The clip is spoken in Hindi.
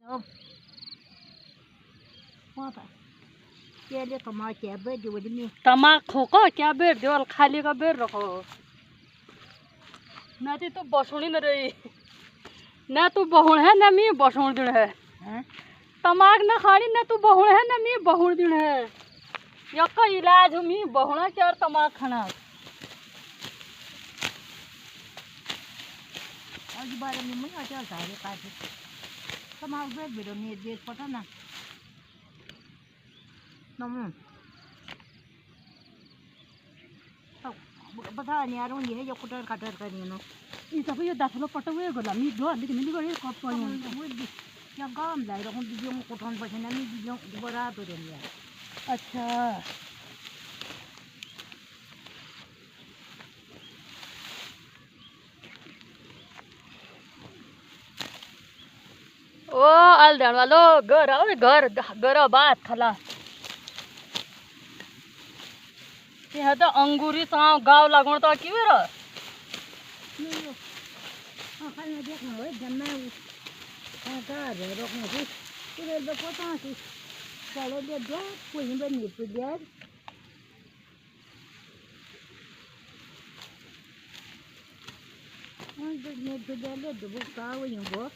Không, hoa phải. Kia lấy cái mà chè bớt đi đi. तमा खोको क्या बेर देवल खाली का बेर रखो ना ती तू बसुणी न रही ना तू बहुण है ना मी बसुण दिन है हाँ? तमाक ना खानी ना तू बहुण है ना मी बहुण दिन है यक्का इलाज हूँ मी बहुणा क्या और तमाक खाना आज बार में मुझे अच्छा सारे काटे. Sama bớt bị đồ nhiệt nhiệt quá thế nào. Nông. बता नहीं आ रहा हूँ ये जो कुटर कटर करनी है ना ये सब ये 10 लोग पटवे गोला मी दो अंदर मिली गई कप पानी वो या काम जाए रहा हूँ दीजियों कुटन पसंद नहीं दीजियों दोबारा तो दे दिया. अच्छा ओ अलदन वालो घर आओ घर घर बात खला ये तो अंगूरी साव गाव लागण तो की वेर नहीं हाँ खाने देखना हो जन्ना हाँ का रे रोकना थी इधर तो पता थी चलो ले दो कोई नहीं बनी तो दे हाँ तो ले दो ले दो वो का वो यूँ वो